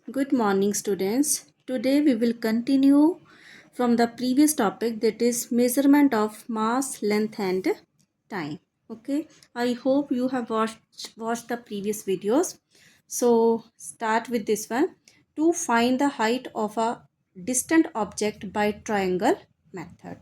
Good morning, students. Today we will continue from the previous topic, that is measurement of mass, length and time. Okay, I hope you have watched the previous videos. So start with this one. To find the height of a distant object by triangle method.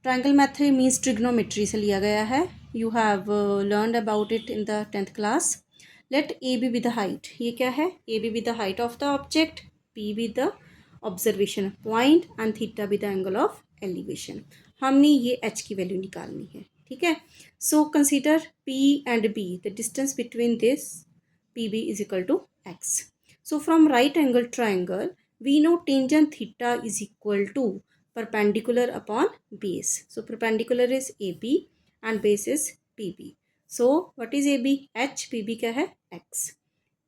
Triangle method means trigonometry से लिया गया है. You have learned about it in the 10th class. Let A be with the height. ये क्या है? A be with the height of the object, P with the observation point and theta with the angle of elevation. हमने ये h की value निकालनी है. ठीक है. So consider P and B. The distance between this PB is equal to x. So from right angle triangle, we know tangent theta is equal to perpendicular upon base. So perpendicular is AB and base is PB. So what is AB? H. PB क्या है? X.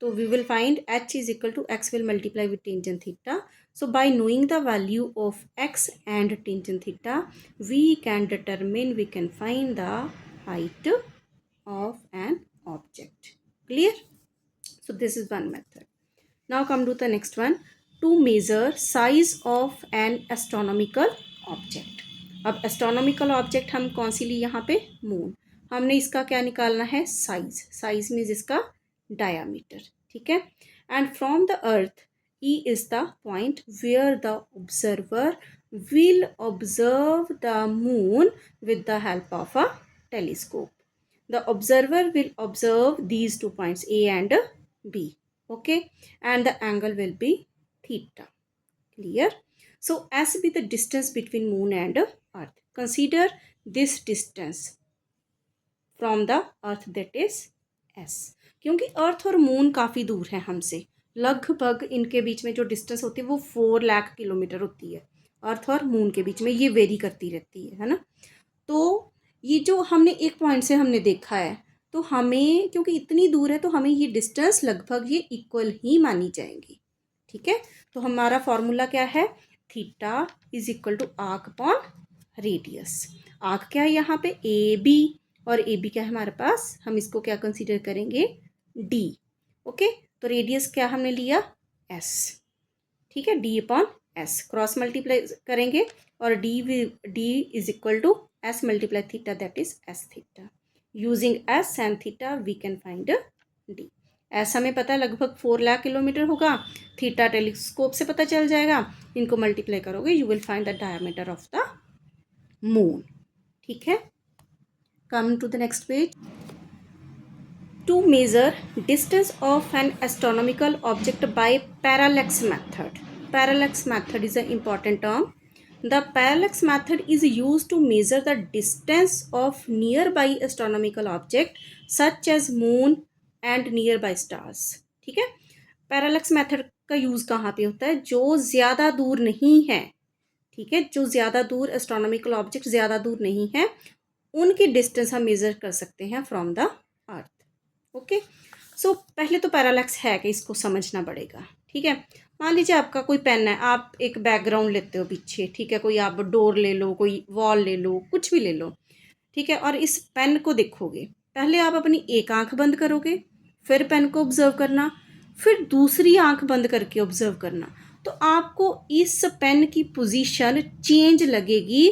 So we will find H is equal to X will multiply with tangent theta. So by knowing the value of X and tangent theta, we can find the height of an object. Clear? So this is one method. Now come to the next one. To measure size of an astronomical object. अब astronomical object हम कौन सी ली यहाँ पे? Moon. हमने इसका क्या निकालना है? साइज. साइज मीन्स इसका डायामीटर. ठीक है. And from the earth E is the point where the observer will observe the moon with the help of a telescope. The observer will observe these 2 points A and B. Okay, and the angle will be theta. Clear? So S be the distance between moon and earth. Consider this distance from the earth, that is S. क्योंकि अर्थ और moon काफ़ी दूर है हमसे. लगभग इनके बीच में जो डिस्टेंस होती है वो 4 लाख किलोमीटर होती है. अर्थ और मून के बीच में ये वेरी करती रहती है ना. तो ये जो हमने एक पॉइंट से हमने देखा है, तो हमें क्योंकि इतनी दूर है तो हमें ये डिस्टेंस लगभग ये इक्वल ही मानी जाएंगी. ठीक है. तो हमारा फॉर्मूला क्या है? Theta is equal to arc upon radius. Arc क्या है यहाँ पे? A B. और ए बी क्या है हमारे पास? हम इसको क्या कंसीडर करेंगे? डी. ओके. तो रेडियस क्या हमने लिया? एस. ठीक है. D upon S. Cross multiply करेंगे और D is equal to S multiply theta, that is S theta. Using S and theta we can find D. S हमें पता है लगभग 4 लाख किलोमीटर होगा. थीटा टेलीस्कोप से पता चल जाएगा. इनको मल्टीप्लाई करोगे you will find the diameter of the moon. ठीक है. Come to the next page. To measure distance of an astronomical object by parallax method. Parallax method is an important term. The parallax method is used to measure the distance of nearby astronomical object such as moon and nearby stars. ठीक है. Parallax method का use कहाँ पे होता है? जो ज़्यादा दूर नहीं है. ठीक है. जो ज़्यादा दूर एस्ट्रोनॉमिकल ऑब्जेक्ट ज़्यादा दूर नहीं है उनकी डिस्टेंस हम मेज़र कर सकते हैं फ्रॉम द अर्थ. ओके. सो पहले तो पैरालैक्स है कि इसको समझना पड़ेगा. ठीक है. मान लीजिए आपका कोई पेन है, आप एक बैकग्राउंड लेते हो पीछे. ठीक है. कोई आप डोर ले लो, कोई वॉल ले लो, कुछ भी ले लो. ठीक है. और इस पेन को देखोगे. पहले आप अपनी एक आंख बंद करोगे, फिर पेन को ऑब्जर्व करना, फिर दूसरी आंख बंद करके ऑब्जर्व करना. तो आपको इस पेन की पोजीशन चेंज लगेगी.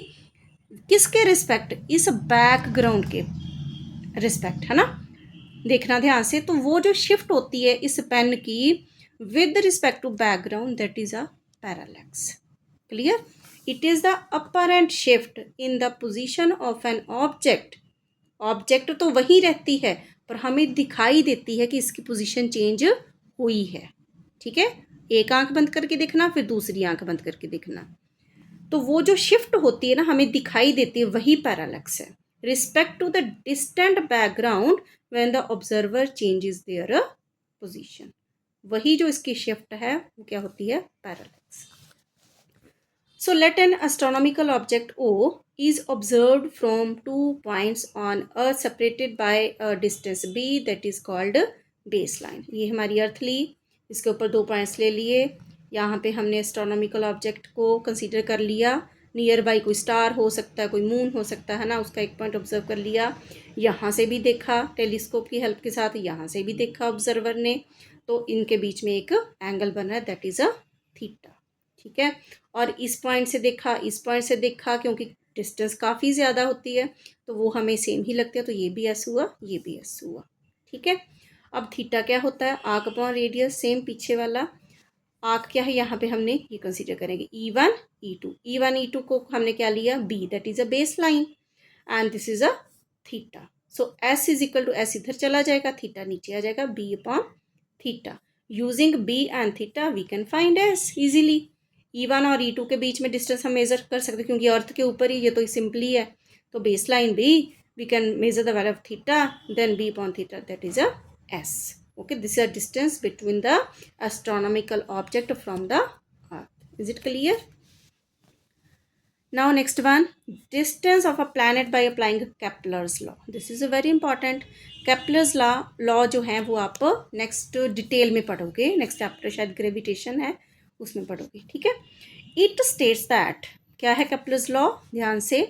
किसके रिस्पेक्ट? इस बैकग्राउंड के रिस्पेक्ट. है ना. देखना ध्यान से. तो वो जो शिफ्ट होती है इस पेन की with respect to background, that is a parallax. Clear? It is the apparent shift in the position of an object. Object तो वही रहती है पर हमें दिखाई देती है कि इसकी पोजीशन चेंज हुई है. ठीक है. एक आंख बंद करके देखना, फिर दूसरी आंख बंद करके देखना. तो वो जो शिफ्ट होती है ना हमें दिखाई देती है, वही पैरालैक्स है. Respect to the distant background when the observer changes their position. वही जो इसकी शिफ्ट है वो क्या होती है? Parallax. So let an astronomical object O is observed from 2 points on earth separated by a distance B, that is called baseline. ये हमारी अर्थ ली. इसके ऊपर 2 पॉइंट्स ले लिए. यहाँ पे हमने एस्ट्रोनॉमिकल ऑब्जेक्ट को कंसीडर कर लिया. नियर बाई कोई स्टार हो सकता है, कोई मून हो सकता है ना. उसका एक पॉइंट ऑब्जर्व कर लिया. यहाँ से भी देखा टेलीस्कोप की हेल्प के साथ, यहाँ से भी देखा ऑब्जर्वर ने. तो इनके बीच में एक एंगल बन रहा है, दैट इज़ अ थीटा। ठीक है, और इस पॉइंट से देखा, इस पॉइंट से देखा, क्योंकि डिस्टेंस काफ़ी ज़्यादा होती है तो वो हमें सेम ही लगते हैं, तो ये भी एस हुआ, ये भी एस हुआ। ठीक है, अब थीटा क्या होता है, आर्क अपॉन रेडियस, सेम पीछे वाला। आर्क क्या है, यहाँ पे हमने ये कंसीडर करेंगे E1 E2। E1 E2 को हमने क्या लिया, B, that is a base line, and this is a theta. So S is equal to, S इधर चला जाएगा, थीटा नीचे आ जाएगा, B upon theta. Using B and theta we can find S easily. E1 और E2 के बीच में distance हम मेजर कर सकते हैं, क्योंकि अर्थ के ऊपर ही ये तो सिंपली है। तो base line B, we can measure the value of theta, then B upon theta, that is a S. Okay, this is a distance between the astronomical object from the earth. Is it clear? Now next one, distance of a planet by applying Kepler's law. This is a very important. Kepler's law जो है वो आप next detail में पढ़ोगे, next chapter शायद gravitation है उसमें पढ़ोगे। ठीक है, इट स्टेट्स दैट, क्या है Kepler's law, ध्यान से,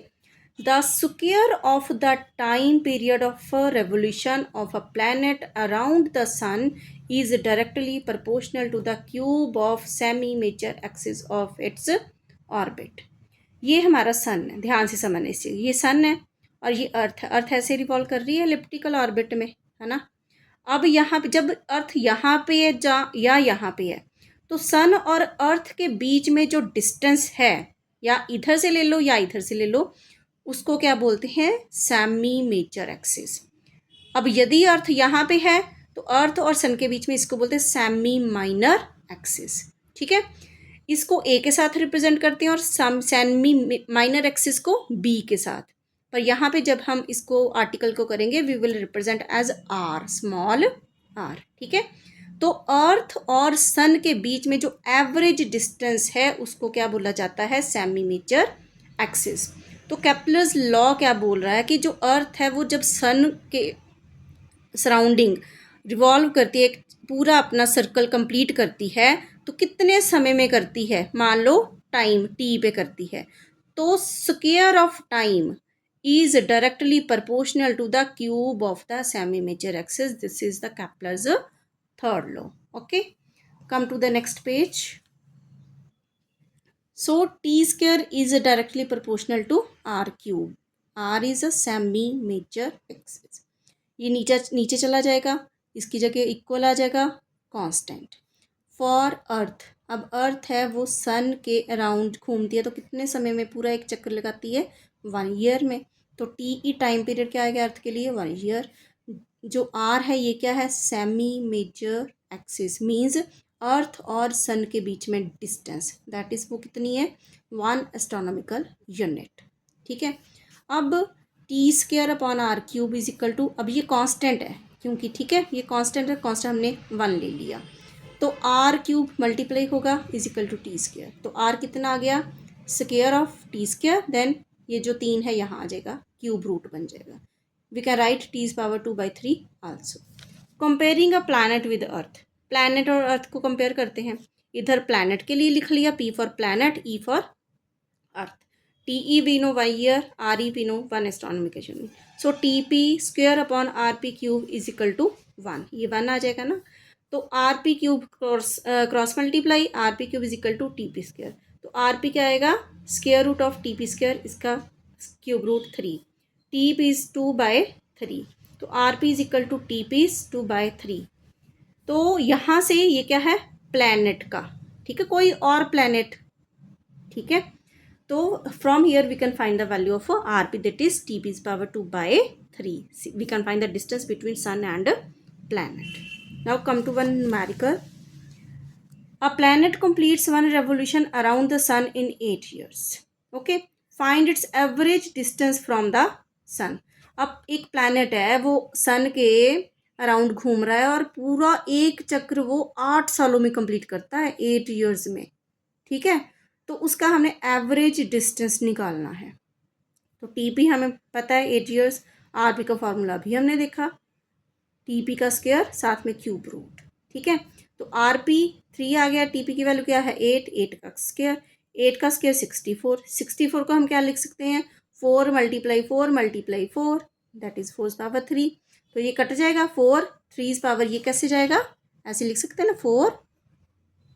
the square of the time period of a revolution of a planet around the sun is directly proportional to the cube of semi-major axis of its orbit. ये हमारा सन है, ध्यान से समझने, इसे ये सन है और ये अर्थ है। अर्थ ऐसे रिवॉल्व कर रही है एलिप्टिकल ऑर्बिट में, है ना। अब यहाँ पे जब अर्थ यहाँ पे है या यहाँ पे है, तो सन और अर्थ के बीच में जो डिस्टेंस है, या इधर से ले लो या इधर से ले लो, उसको क्या बोलते हैं, सेमी मेजर एक्सिस। अब यदि अर्थ यहाँ पे है तो अर्थ और सन के बीच में इसको बोलते हैं सेमी माइनर एक्सिस। ठीक है, इसको ए के साथ रिप्रेजेंट करते हैं और सेमी माइनर एक्सिस को बी के साथ। पर यहाँ पे जब हम इसको आर्टिकल को करेंगे, we will represent as R, small R. ठीक है, तो अर्थ और सन के बीच में जो एवरेज डिस्टेंस है उसको क्या बोला जाता है, सेमी मेजर एक्सिस। तो केप्लर्स लॉ क्या बोल रहा है कि जो अर्थ है वो जब सन के सराउंडिंग रिवॉल्व करती है, पूरा अपना सर्कल कंप्लीट करती है, तो कितने समय में करती है, मान लो टाइम टी पे करती है, तो square of time is directly proportional to the cube of the semi major axis. This is the Kepler's third law. Okay, come to the next page. So t square is directly proportional to r cube. R is a semi major axis. ये नीचे चला जाएगा, इसकी जगह equal आ जाएगा constant. For earth, अब अर्थ है वो सन के अराउंड घूमती है, तो कितने समय में पूरा एक चक्कर लगाती है, 1 ईयर में। तो टी ई टाइम पीरियड क्या आएगा अर्थ के लिए, 1 ईयर। जो आर है ये क्या है, semi major axis, means earth और सन के बीच में डिस्टेंस, दैट इज वो कितनी है, 1 एस्ट्रोनॉमिकल यूनिट। ठीक है, अब T square upon R cube is equal to, अब ये कांस्टेंट है क्योंकि, ठीक है, ये कांस्टेंट है, कांस्टेंट हमने 1 ले लिया, तो आर क्यूब मल्टीप्लाई होगा is equal to T square. तो आर कितना आ गया, square of T square, then ये जो 3 है यहाँ आ जाएगा, क्यूब रूट बन जाएगा। We can write T is power 2/3 also. Comparing a planet with earth, planet और अर्थ को कंपेयर करते हैं। इधर प्लैनेट के लिए लिख लिया, P for planet, E for earth. T E we know 1 year, R E we know 1 astronomical unit. So T P square upon R P cube is equal to 1, ये 1 आ जाएगा ना। तो R P cube cross multiply, R P cube is equal to T P square. तो R P क्या आएगा, square root of T P square, इसका cube root 3, T P is 2/3, तो R P is equal to T P is 2/3। तो यहाँ से ये क्या है, प्लैनेट का, ठीक है, कोई और प्लैनेट। ठीक है, तो from here we can find the value of R P, that is T P is power 2/3। We can find the distance between sun and planet. Now come to one numerical. A planet completes one revolution around the sun in 8 years. Okay. Find its average distance from the sun. अब एक planet है वो sun के around घूम रहा है और पूरा एक चक्र वो 8 सालों में कंप्लीट करता है, 8 years में। ठीक है, तो उसका हमें एवरेज डिस्टेंस निकालना है। तो टी पी हमें पता है 8 years, आर पी का फॉर्मूला भी हमने देखा, टी पी का स्क्वायर साथ में क्यूब रूट। ठीक है, तो आर पी 3 आ गया, टी पी की वैल्यू क्या है 8, 8 का स्क्वायर, 8 का स्क्वायर 64, 64 को हम क्या लिख सकते हैं, 4 × 4 × 4, दैट इज 4 पावर 3। तो ये कट जाएगा, 4 3 पावर, ये कैसे जाएगा ऐसे लिख सकते हैं ना, 4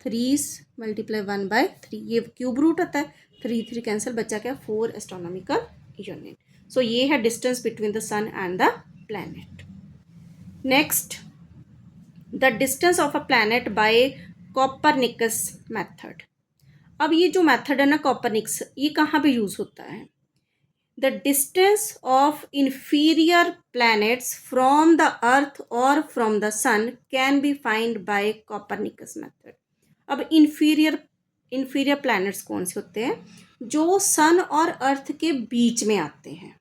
3 मल्टीप्लाई 1/3, ये क्यूब रूट होता है, 3 कैंसिल, बच्चा क्या, 4 एस्ट्रोनॉमिकल यूनिट. सो ये है distance between the sun and the planet. Next, the distance of a planet by Copernicus method. अब ये जो मैथड है ना कॉपरनिकस, ये कहाँ पे यूज होता है? The distance of inferior planets from the earth or from the sun can be found by Copernicus method. अब inferior planets कौन से होते हैं? जो सन और अर्थ के बीच में आते हैं.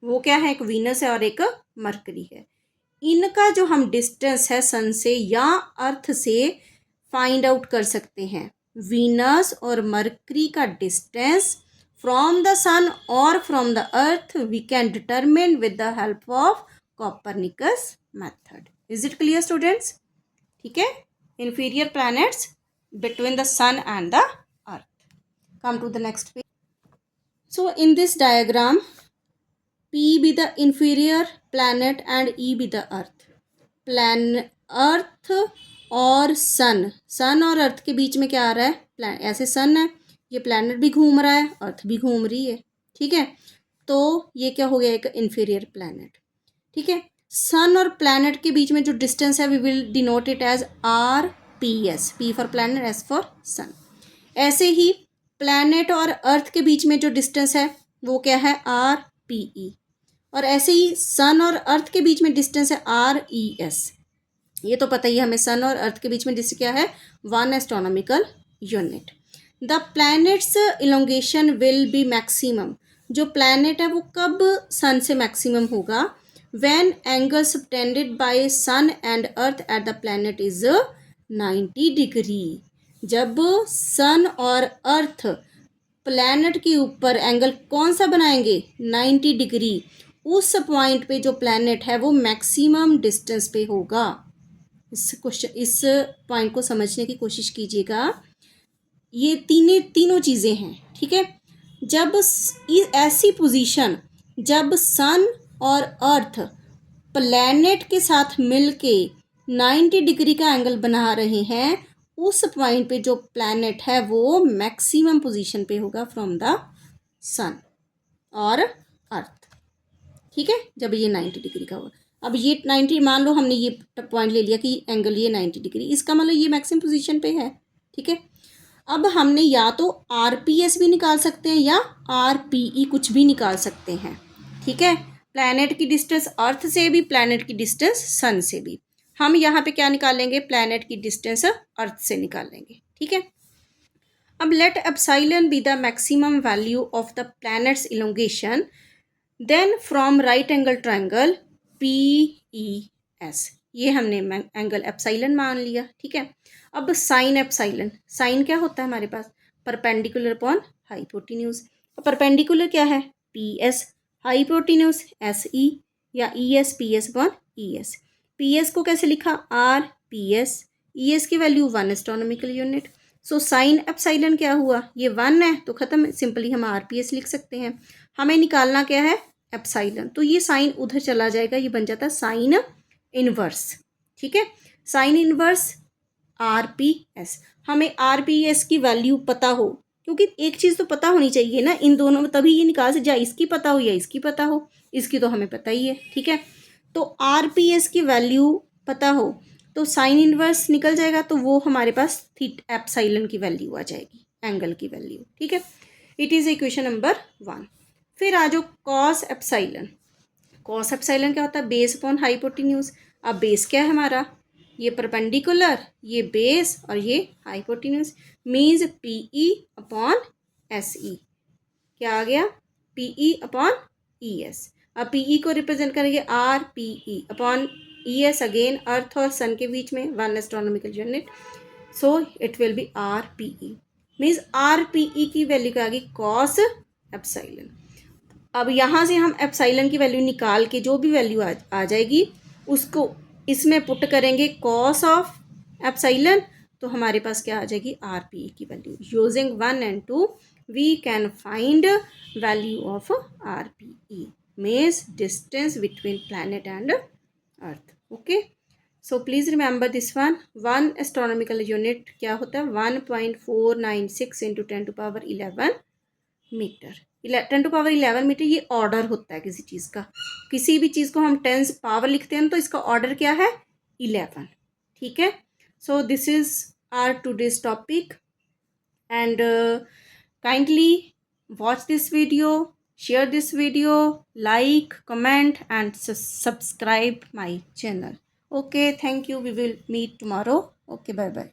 वो क्या है? एक वीनस है और एक मरकरी है. इनका जो हम डिस्टेंस है सन से या अर्थ से फाइंड आउट कर सकते हैं. वीनस और मरकरी का distance from the sun or from the earth we can determine with the help of Copernicus method. Is it clear students? ठीक है, inferior planets between the sun and the earth. Come to the next page. So in this diagram, P be the inferior planet and E be the earth. अर्थ और सन और अर्थ के बीच में क्या आ रहा है? ऐसे सन है, ये प्लैनेट भी घूम रहा है, अर्थ भी घूम रही है. ठीक है, तो ये क्या हो गया? एक इन्फीरियर प्लैनेट. ठीक है, सन और प्लैनेट के बीच में जो डिस्टेंस है we will denote it as RPS. P for planet, S for sun. ऐसे ही प्लैनेट और अर्थ के बीच में जो डिस्टेंस है वो क्या है? RPE. और ऐसे ही सन और अर्थ के बीच में डिस्टेंस है RES. ये तो पता ही है हमें, सन और अर्थ के बीच में डिस्टेंस क्या है? 1 astronomical unit. The planet's elongation will be maximum. जो प्लैनेट है वो कब सन से मैक्सिमम होगा? When angle subtended by sun and earth at the planet is 90 degree. जब सन और अर्थ प्लैनेट के ऊपर एंगल कौन सा बनाएंगे? 90 डिग्री. उस पॉइंट पे जो प्लैनेट है वो मैक्सिमम डिस्टेंस पे होगा. इस पॉइंट को समझने की कोशिश कीजिएगा. ये तीनों चीज़ें हैं. ठीक है, जब ऐसी पोजीशन जब सन और अर्थ प्लैनेट के साथ मिलके 90 डिग्री का एंगल बना रहे हैं, उस पॉइंट पे जो प्लैनेट है वो मैक्सिमम पोजीशन पे होगा फ्रॉम द सन और अर्थ. ठीक है, जब ये 90 डिग्री का होगा. अब ये 90, मान लो हमने ये पॉइंट ले लिया कि एंगल ये 90 डिग्री, इसका मतलब ये मैक्सिमम पोजीशन पे है. ठीक है, अब हमने या तो RPS भी निकाल सकते हैं या RPE कुछ भी निकाल सकते हैं. ठीक है, प्लैनेट की डिस्टेंस अर्थ से भी, प्लैनेट की डिस्टेंस सन से भी. हम यहाँ पे क्या निकालेंगे? प्लैनेट की डिस्टेंस अर्थ से निकालेंगे. ठीक है, अब let epsilon be the maximum value of the planet's elongation, then from right angle triangle PES. ये हमने एंगल एप्सिलॉन मान लिया. ठीक है, अब साइन एप्सिलॉन. साइन क्या होता है हमारे पास? Perpendicular upon hypotenuse. परपेंडिकुलर क्या है? PS. हाइपोटेन्यूज SE या ES, PS upon ES. PS को कैसे लिखा? RPS. ES की value 1 astronomical unit. So sine epsilon क्या हुआ? ये 1 है तो खत्म, सिंपली हम RPS लिख सकते हैं. हमें निकालना क्या है? एप्सिलॉन. तो ये साइन उधर चला जाएगा, ये बन जाता है साइन इनवर्स. ठीक है, साइन इनवर्स RPS. हमें RPS की वैल्यू पता हो, क्योंकि एक चीज़ तो पता होनी चाहिए ना इन दोनों में, तभी ये निकाल से जाए. इसकी पता हो या इसकी पता हो, इसकी तो हमें पता ही है. ठीक है, तो RPS की वैल्यू पता हो तो साइन इनवर्स निकल जाएगा, तो वो हमारे पास एप्सिलॉन की वैल्यू आ जाएगी, एंगल की वैल्यू. ठीक है, इट इज़ इक्वेशन नंबर 1. फिर आ जाओ कॉस एप्सिलॉन. कॉस एप्सिलॉन क्या होता है? Base upon hypotenuse. अब बेस क्या है हमारा? ये परपेंडिकुलर, ये बेस और ये hypotenuse. Means PE upon SE. क्या आ गया? PE upon ES. अब PE को रिप्रेजेंट करेंगे RPE अपॉन ES, अगेन अर्थ और सन के बीच में 1 astronomical unit. So it will be RPE. Means RPE की वैल्यू क्या आ गई? Cos epsilon. अब यहाँ से हम एप्सिलॉन की वैल्यू निकाल के जो भी वैल्यू आ जाएगी उसको इसमें पुट करेंगे कॉस ऑफ एप्सिलॉन, तो हमारे पास क्या आ जाएगी? RPE की value. Using 1 and 2 we can find value of RPE, means distance between planet and earth. Okay, so please remember this one. 1 astronomical unit क्या होता है? 1.496 इंटू 10⁻11 मीटर। 10⁻11 मीटर ये ऑर्डर होता है किसी चीज़ का। किसी भी चीज़ को हम 10 पावर लिखते हैं तो इसका ऑर्डर क्या है? 11। ठीक है। So this is our today's topic and kindly watch this video, share this video, like, comment and subscribe my channel. Okay, thank you. We will meet tomorrow. Okay, bye bye.